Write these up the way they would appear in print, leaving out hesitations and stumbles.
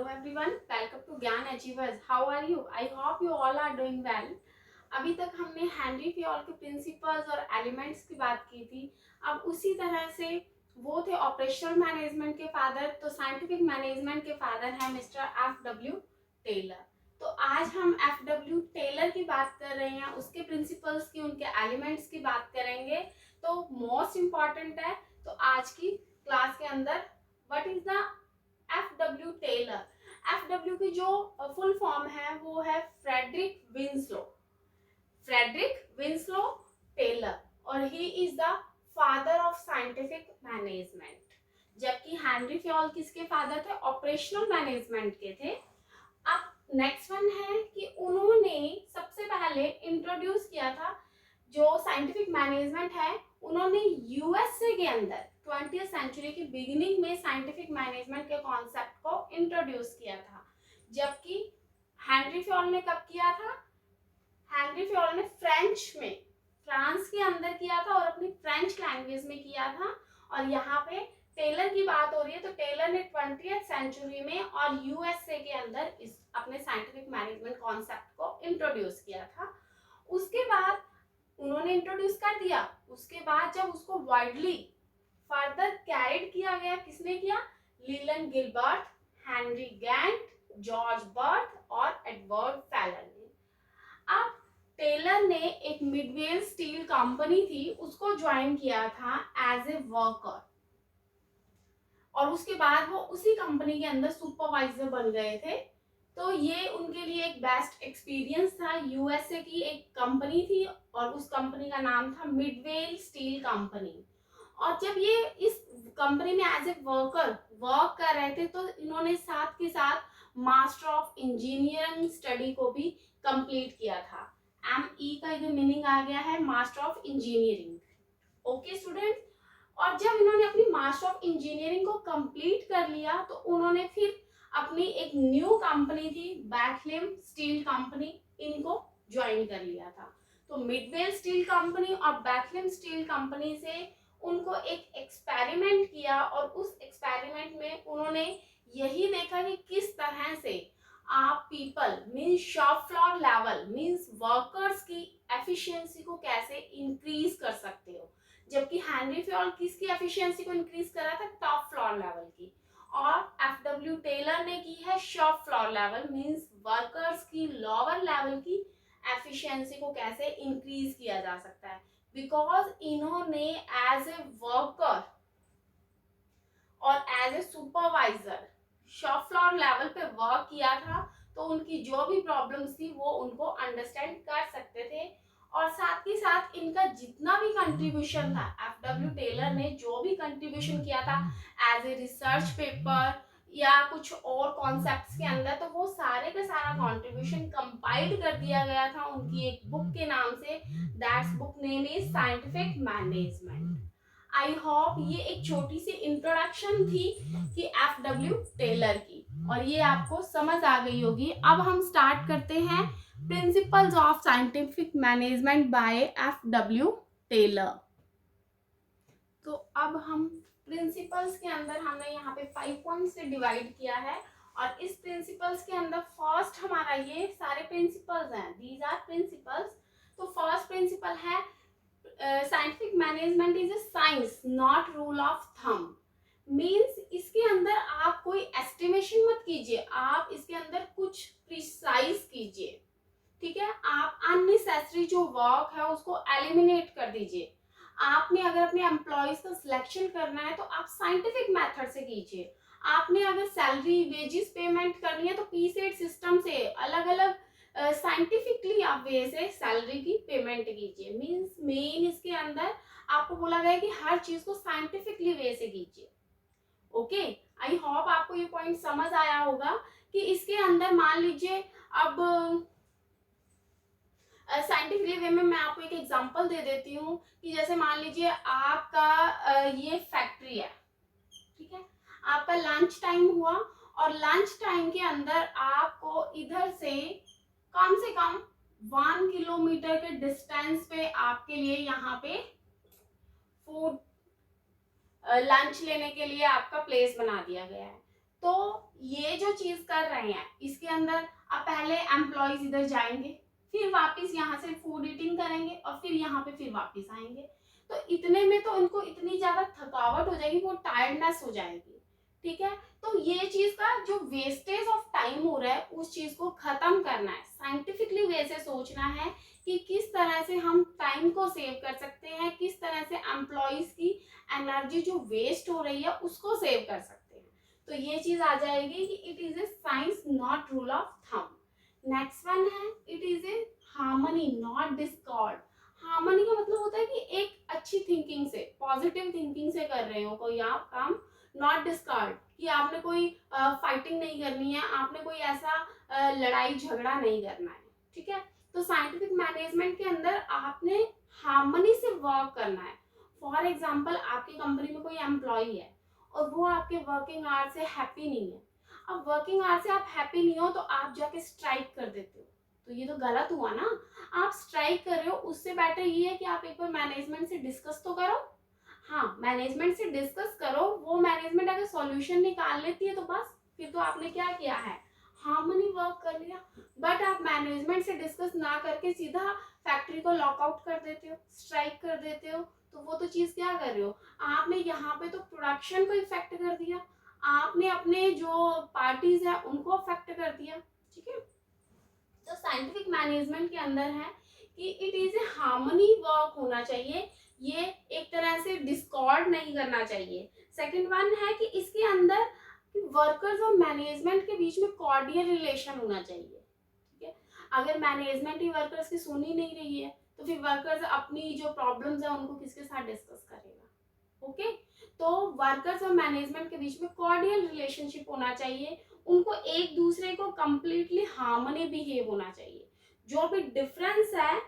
Hello everyone, welcome to Gyan Achievers. How are you? I hope you all are doing well. अभी तक हमने Henry फियोल के principles और elements की बात की थी. अब उसी तरह से वो थे ऑपरेशनल मैनेजमेंट के फादर, तो साइंटिफिक मैनेजमेंट के फादर हैं मिस्टर F.W. टेलर. तो आज हम F.W. टेलर की बात कर रहे हैं, उसके प्रिंसिपल्स की, उनके एलिमेंट्स की बात करेंगे. तो मोस्ट इम्पॉर्टेंट है. तो आज की क्लास के अंदर what is the F.W. Taylor. F.W. की जो फुल फॉर्म है वो है फ्रेडरिक विंस्लो टेलर, और he is the father of scientific management. जबकि हेनरी फियोल किसके फादर थे? ऑपरेशनल मैनेजमेंट के थे. अब नेक्स्ट वन है कि उन्होंने सबसे पहले इंट्रोड्यूस किया था जो साइंटिफिक मैनेजमेंट है, उन्होंने यूएसए के अंदर 20th सेंचुरी की बिगिनिंग में साइंटिफिक मैनेजमेंट के कॉन्सेप्ट को इंट्रोड्यूस किया था. जबकि हेनरी फियोल ने कब किया था? हेनरी फियोल ने फ्रांस के अंदर किया था और अपनी फ्रेंच लैंग्वेज में किया था. और यहाँ पे टेलर की बात हो रही है, तो टेलर ने 20th सेंचुरी में और यूएसए के अंदर इस अपने साइंटिफिक मैनेजमेंट कॉन्सेप्ट को इंट्रोड्यूस किया था. उसके बाद उन्होंने इंट्रोड्यूस कर दिया, उसके बाद जब उसको वाइडली फर्दर कैरिड किया गया, किसने किया? Lillian Gilbert, Henry Gantt, George Barth और एडवर्ड फैलन ने. अब टेलर ने एक मिडवेल स्टील कंपनी थी, उसको ज्वाइन किया था एज ए वर्कर, और उसके बाद वो उसी कंपनी के अंदर सुपरवाइजर बन गए थे. तो ये उनके लिए एक बेस्ट एक्सपीरियंस था. यूएसए की एक कंपनी थी और उस कंपनी का नाम था मिडवेल स्टील कंपनी. और जब ये इस कंपनी में एज ए वर्कर वर्क कर रहे थे, तो इन्होंने साथ के साथ मास्टर ऑफ इंजीनियरिंग स्टडी को भी कंप्लीट किया था. ME का जो मीनिंग आ गया है master of engineering. Okay student. और जब इन्होंने अपनी मास्टर ऑफ इंजीनियरिंग को कंप्लीट कर लिया, तो उन्होंने फिर अपनी एक न्यू कंपनी थी बैकलिम स्टील कंपनी, इनको ज्वाइन कर लिया था. तो मिडवेल स्टील कंपनी और बैकलिम स्टील कंपनी से उनको एक एक्सपेरिमेंट किया, और उस एक्सपेरिमेंट में उन्होंने यही देखा कि किस तरह से आप people means shop floor level means workers की एफिशिएंसी को कैसे इंक्रीज कर सकते हो. जबकि हेनरी फियोल किसकी एफिशिएंसी को इंक्रीज करा था? टॉप फ्लोर लेवल की. और F.W. टेलर ने की है shop floor level means workers की लोअर लेवल की एफिशिएंसी को कैसे इंक्रीज किया जा सकता है. बिकॉज इन्होंने एज ए वर्कर और as a supervisor shop floor level पे वर्क किया था, तो उनकी जो भी प्रॉब्लम्स थी वो उनको अंडरस्टैंड कर सकते थे. और साथ ही साथ इनका जितना भी कंट्रीब्यूशन था, F.W. टेलर ने जो भी कंट्रीब्यूशन किया था एज ए रिसर्च पेपर या कुछ और कॉन्सेप्ट्स के अंदर, तो वो सारे का सारा कंट्रीब्यूशन कंपाइल्ड कर दिया गया था उनकी एक बुक के नाम से. That's book name is scientific management. I hope ये एक छोटी सी इंट्रोडक्शन थी कि F.W. टेलर की, और ये आपको समझ आ गई होगी. अब हम स्टार्ट करते हैं principles of scientific management by F.W. Taylor. तो अब हम प्रिंसिपल्स के अंदर हमने यहाँ पे 5 पॉइंट्स से डिवाइड किया है, और इस प्रिंसिपल्स के अंदर फर्स्ट हमारा ये सारे प्रिंसिपल्स हैं, दीज आर प्रिंसिपल्स. तो फर्स्ट प्रिंसिपल है scientific management is a science not rule of thumb. Means इसके अंदर आप कोई एस्टिमेशन मत कीजिए, आप इसके अंदर कुछ प्रिसाइज कीजिए. ठीक है. आप अननेसेसरी जो वर्क है उसको एलिमिनेट कर दीजिए. आपने अगर अपने एम्प्लॉयज का सिलेक्शन करना है तो आप साइंटिफिक मेथड से कीजिए. आपने अगर सैलरी वेजेस पेमेंट करनी है तो P-SET सिस्टम से अलग अलग साइंटिफिकली आप वे से सैलरी की पेमेंट कीजिए. मींस मेन इसके अंदर आपको बोला गया है कि हर चीज को साइंटिफिकली वे से कीजिए. ओके. आई होप आपको ये पॉइंट समझ आया होगा कि इसके अंदर मान लीजिए अब साइंटिफिकली वे में मैं आपको एक एग्जांपल दे देती हूँ कि जैसे मान लीजिए आपका ये फैक्ट्री है. ठीक है. आपका लंच टाइम हुआ, और लंच टाइम के अंदर आपको इधर से कम 1 किलोमीटर के डिस्टेंस पे आपके लिए यहाँ पे फूड लंच लेने के लिए आपका प्लेस बना दिया गया है. तो ये जो चीज कर रहे हैं इसके अंदर अब पहले एम्प्लॉयज इधर जाएंगे, फिर वापस यहाँ से फूड ईटिंग करेंगे और फिर यहाँ पे फिर वापस आएंगे, तो इतने में तो उनको इतनी ज्यादा थकावट हो जाएगी, वो टायर्डनेस हो जाएगी। ठीक है, तो ये चीज का जो वेस्टेज ऑफ टाइम हो रहा है उस चीज को खत्म करना है, साइंटिफिकली वे से सोचना है कि किस तरह से हम टाइम को सेव कर सकते हैं, किस तरह से एम्प्लॉयज की एनर्जी जो वेस्ट हो रही है उसको सेव कर सकते हैं। तो ये चीज आ जाएगी कि it is a science not rule of thumb. Next one है it is a harmony not discord. Harmony का मतलब होता है कि एक अच्छी थिंकिंग से, पॉजिटिव थिंकिंग से कर रहे हो कोई आप काम, नॉट डिस्कार्ड कि आपने कोई फाइटिंग नहीं करनी है, आपने कोई ऐसा लड़ाई झगड़ा नहीं करना है। ठीक है, तो साइंटिफिक मैनेजमेंट के अंदर आपने हार्मनी से वर्क करना है। फॉर एग्जाम्पल आपकी कंपनी में कोई एम्प्लॉय है और वो आपके वर्किंग आवर से हैप्पी नहीं है। अब वर्किंग आवर से आप हैप्पी नहीं हो तो आप जाके स्ट्राइक कर देते हो, तो ये तो गलत हुआ ना। आप स्ट्राइक कर रहे हो, उससे बेटर ये है कि आप एक बार मैनेजमेंट से डिस्कस तो करो। हाँ, मैनेजमेंट से डिस्कस करो, वो मैनेजमेंट अगर सॉल्यूशन निकाल लेती है तो बस फिर तो आपने क्या किया है, हार्मनी वर्क कर लिया। बट आप मैनेजमेंट से डिस्कस ना करके सीधा फैक्ट्री को लॉकआउट कर देते हो, स्ट्राइक कर देते हो, तो वो तो चीज क्या कर रहे हो, आपने यहाँ पे तो प्रोडक्शन को इफेक्ट कर दिया, आपने अपने जो पार्टीज है उनको अफेक्ट कर दिया। ठीक है, तो साइंटिफिक मैनेजमेंट के अंदर है कि it is a harmony work होना चाहिए, ये एक तरह से डिस्कॉर्ड नहीं करना चाहिए। सेकंड वन है कि इसके अंदर वर्कर्स और मैनेजमेंट के बीच में कॉर्डियल रिलेशन होना चाहिए। ठीक है, अगर मैनेजमेंट ही वर्कर्स की सुन ही नहीं रही है तो फिर वर्कर्स अपनी जो प्रॉब्लम्स है उनको किसके साथ डिस्कस करेगा। ओके, तो वर्कर्स और मैनेजमेंट के बीच में कॉर्डियल रिलेशनशिप होना चाहिए, उनको एक दूसरे को कंप्लीटली हार्मनी बिहेव होना चाहिए। जो भी डिफरेंस है,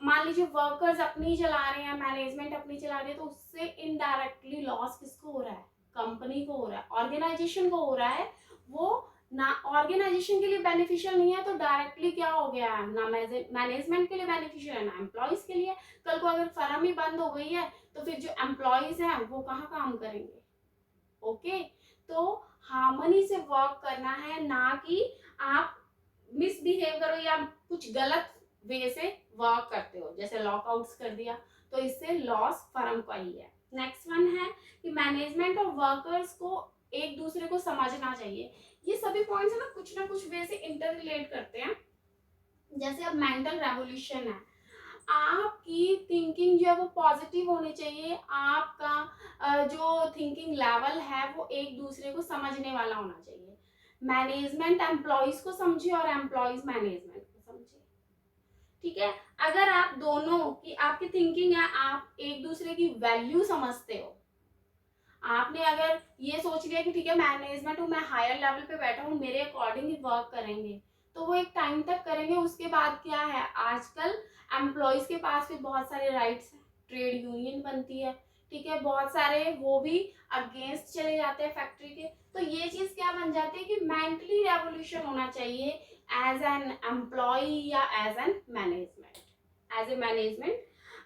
मान लीजिए वर्कर्स अपनी चला रहे हैं, मैनेजमेंट अपनी चला रही है, तो उससे इनडायरेक्टली लॉस किसको हो रहा है, कंपनी को हो रहा है, ऑर्गेनाइजेशन को हो रहा है। वो ना ऑर्गेनाइजेशन के लिए बेनिफिशियल नहीं है तो डायरेक्टली क्या हो गया है, ना मैनेजमेंट के लिए बेनिफिशियल है ना एम्प्लॉयज के लिए। कल को अगर फर्म ही बंद हो गई है तो फिर जो एम्प्लॉयज हैं वो कहाँ काम करेंगे। ओके, तो हार्मनी से वर्क करना है, ना कि आप मिसबिहेव करो या कुछ गलत वे से वर्क करते हो, जैसे लॉकआउट्स कर दिया, तो इससे लॉस फर्म का ही है। नेक्स्ट वन है कि मैनेजमेंट और वर्कर्स को एक दूसरे को समझना चाहिए। ये सभी पॉइंट्स है ना कुछ वे से इंटर रिलेट करते हैं। जैसे अब मेंटल रेवोल्यूशन है, आपकी थिंकिंग जो है वो पॉजिटिव होनी चाहिए, आपका जो थिंकिंग लेवल है वो एक दूसरे को समझने वाला होना चाहिए। मैनेजमेंट एम्प्लॉयज को समझे और एम्प्लॉयज मैनेजमेंट को समझे। ठीक है, अगर आप दोनों की आपकी थिंकिंग है, आप एक दूसरे की वैल्यू समझते हो, आपने अगर ये सोच लिया कि ठीक है मैनेजमेंट हूँ, मैं हायर लेवल पे बैठा हूँ, मेरे अकॉर्डिंग ही वर्क करेंगे, तो वो एक टाइम तक करेंगे। उसके बाद क्या है, आजकल एम्प्लॉयज के पास भी बहुत सारे राइट्स हैं, ट्रेड यूनियन बनती है। ठीक है, बहुत सारे वो भी अगेंस्ट चले जाते हैं फैक्ट्री के। तो ये चीज क्या बन जाती है कि मेंटली रेवोल्यूशन होना चाहिए एज एन एम्प्लॉय या as an management, as a management.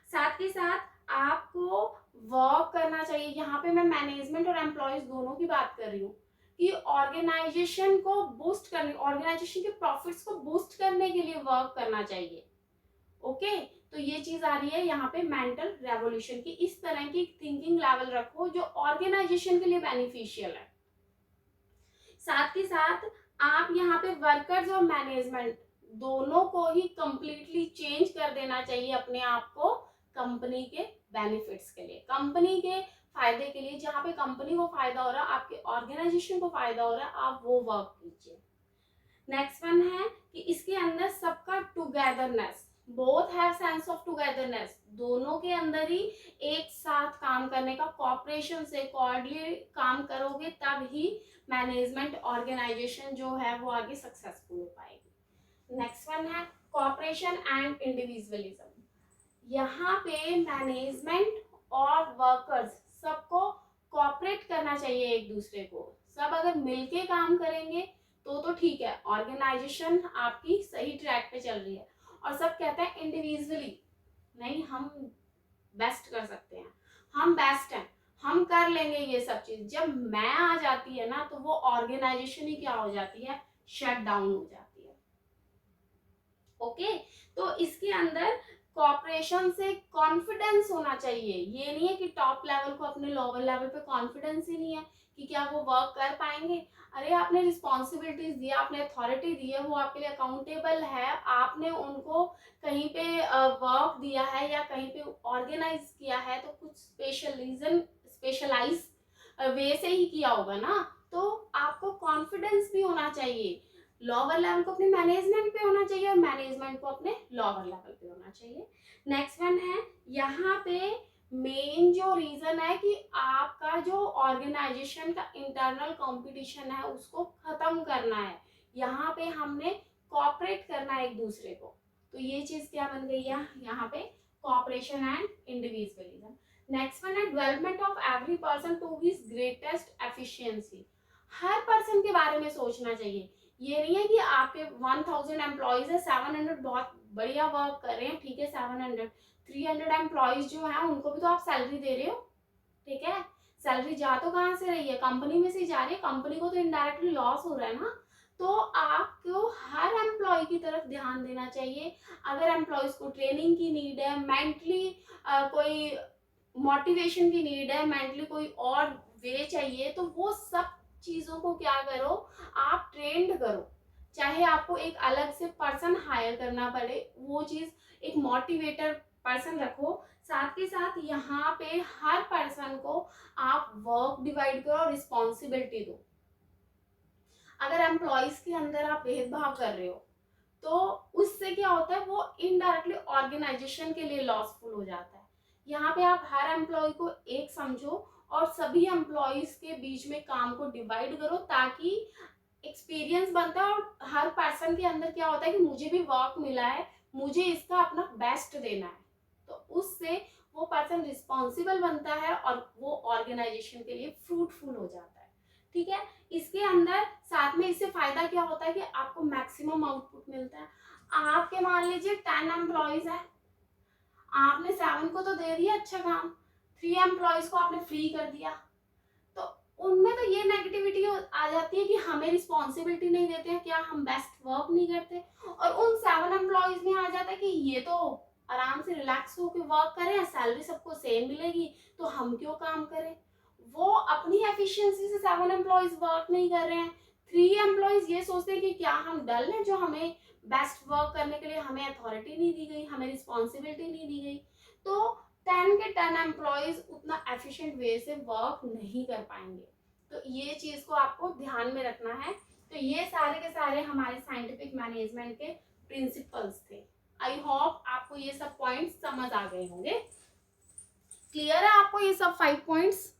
साथ ही साथ आपको वर्क करना चाहिए, यहाँ पे मैं मैनेजमेंट और एम्प्लॉयज दोनों की बात कर रही हूँ, कि ऑर्गेनाइजेशन को बूस्ट करने, ऑर्गेनाइजेशन के प्रॉफिट्स को बूस्ट करने के लिए वर्क करना चाहिए। ओके, तो ये चीज आ रही है यहाँ पे मेंटल रेवोल्यूशन की, इस तरह की थिंकिंग लेवल रखो जो ऑर्गेनाइजेशन के लिए बेनिफिशियल है। साथ ही साथ आप यहाँ पे वर्कर्स और मैनेजमेंट दोनों को ही कंप्लीटली चेंज कर देना चाहिए अपने आप को, कंपनी के बेनिफिट्स के लिए, कंपनी के फायदे के लिए। जहाँ पे कंपनी को फायदा हो रहा है, आपके ऑर्गेनाइजेशन को फायदा हो रहा है, आप वो वर्क कीजिए। नेक्स्ट वन है कि इसके अंदर सबका togetherness, both have sense of togetherness, दोनों के अंदर ही एक साथ काम करने का, कॉपरेशन से कोऑर्डिनेटली काम करोगे तब ही मैनेजमेंट ऑर्गेनाइजेशन जो है वो आगे सक्सेसफुल हो पाएगी। नेक्स्ट वन है कॉपरेशन एंड इंडिविजुअलिज्म। यहाँ पे मैनेजमेंट और वर्कर्स सबको कॉपरेट करना चाहिए एक दूसरे को, सब अगर मिलके काम करेंगे तो ठीक है, ऑर्गेनाइजेशन आपकी सही ट्रैक पे चल रही है। और सब कहते हैं इंडिविजुअली नहीं, हम बेस्ट कर सकते हैं, हम बेस्ट हैं, हम कर लेंगे ये सब चीज। जब मैं आ जाती है ना, तो वो ऑर्गेनाइजेशन ही क्या हो जाती है, शट डाउन हो जाती है। ओके, तो इसके अंदर कॉपरेशन से कॉन्फिडेंस होना चाहिए। ये नहीं है कि टॉप लेवल को अपने लोअर लेवल पे कॉन्फिडेंस ही नहीं है कि क्या वो वर्क कर पाएंगे। अरे आपने रिस्पॉन्सिबिलिटीज दिया, आपने अथॉरिटी दी है, वो आपके लिए अकाउंटेबल है, आपने उनको कहीं पे वर्क दिया है या कहीं पे ऑर्गेनाइज किया है, तो कुछ स्पेशलाइज वे से ही किया होगा ना। तो आपको कॉन्फिडेंस भी होना चाहिए। लोअर लेवल को अपने मैनेजमेंट पे होना चाहिए और मैनेजमेंट को अपने लोअर लेवल पे होना चाहिए। नेक्स्ट वन है, यहाँ पे मेन जो रीजन है कि आपका जो ऑर्गेनाइजेशन का इंटरनल कंपटीशन है उसको खत्म करना है। यहाँ पे हमने कॉपरेट करना है एक दूसरे को। तो ये चीज क्या बन गई है यहाँ पे, cooperation and individualism. Next one है, development of every person to his greatest efficiency. हर पर्सन के बारे में सोचना चाहिए। ये नहीं है कि आपके 1000 एम्प्लॉयज है, 700 बहुत बढ़िया वर्क कर रहे हैं, ठीक है, 700 300 एम्प्लॉयज जो है उनको भी तो आप सैलरी दे रहे हो, ठीक है। सैलरी जा तो कहाँ से रही है, कंपनी में से जा रही है, कंपनी को तो इनडायरेक्टली लॉस हो रहा है ना। तो आपको हर एम्प्लॉय की तरफ ध्यान देना चाहिए। अगर एम्प्लॉयज को ट्रेनिंग की नीड है, मेंटली कोई मोटिवेशन की नीड है, मेंटली कोई और वे चाहिए, तो वो सब चीजों को क्या करो, आप ट्रेंड करो। चाहे आपको एक अलग से पर्सन हायर करना पड़े, वो चीज एक मोटिवेटर पर्सन रखो। साथ के साथ यहाँ पे हर पर्सन को आप वर्क डिवाइड करो और रिस्पॉन्सिबिलिटी दो। अगर एम्प्लॉयज के अंदर आप भेदभाव कर रहे हो, तो उससे क्या होता है, वो इनडायरेक्टली ऑर्गेनाइजेशन के लिए लॉसफुल हो जाता है। यहाँ पे आप हर एम्प्लॉय को एक समझो और सभी एम्प्लॉयज के बीच में काम को डिवाइड करो, ताकि एक्सपीरियंस बनता है और हर पर्सन के अंदर क्या होता है कि मुझे भी वर्क मिला है, मुझे इसका अपना बेस्ट देना है। तो उससे वो पर्सन रिस्पॉन्सिबल बनता है और वो ऑर्गेनाइजेशन के लिए फ्रूटफुल हो जाता है, ठीक है। इसके अंदर साथ में इससे फायदा क्या होता है कि आपको मैक्सिमम आउटपुट मिलता है। आपके मान लीजिए 10 एम्प्लॉयज है, आपने 7 को तो दे दिया अच्छा काम, 3 एम्प्लॉयज को आपने फ्री कर दिया, तो उनमें तो ये नेगेटिविटी आ जाती है कि हमें रिस्पॉन्सिबिलिटी नहीं देते हैं, क्या हम बेस्ट वर्क नहीं करते। और उन 7 एम्प्लॉयज में आ जाता है कि ये तो आराम से रिलैक्स होकर वर्क करें, सैलरी सबको सेम मिलेगी, तो हम क्यों काम करें। वो अपनी एफिशिएंसी से 7 एम्प्लॉयज वर्क नहीं कर रहे हैं। 3 एम्प्लॉयज ये सोचते हैं कि क्या हम डल हैं, जो हमें बेस्ट वर्क करने के लिए हमें अथॉरिटी नहीं दी गई, हमें रिस्पॉन्सिबिलिटी नहीं दी गई। तो 10 के 10 एम्प्लॉयज उतना एफिशिएंट वे से वर्क नहीं कर पाएंगे। तो ये चीज को आपको ध्यान में रखना है। तो ये सारे के सारे हमारे साइंटिफिक मैनेजमेंट के प्रिंसिपल्स थे। आई होप आपको ये सब पॉइंट्स समझ आ गए होंगे। क्लियर है आपको ये सब 5 पॉइंट्स?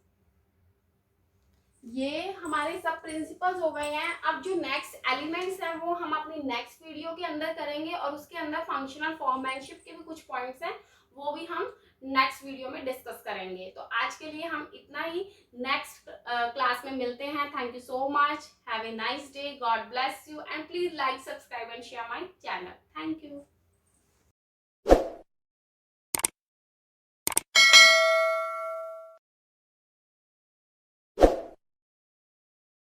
ये हमारे सब प्रिंसिपल्स हो गए हैं। अब जो नेक्स्ट एलिमेंट्स हैं वो हम अपनी नेक्स्ट वीडियो के अंदर करेंगे, और उसके अंदर फंक्शनल फॉर्मैनशिप के भी कुछ पॉइंट्स हैं, वो भी हम नेक्स्ट वीडियो में डिस्कस करेंगे। तो आज के लिए हम इतना ही, नेक्स्ट क्लास में मिलते हैं। Thank you so much, have a nice day, God bless you, and please like, subscribe and share my channel. Thank you.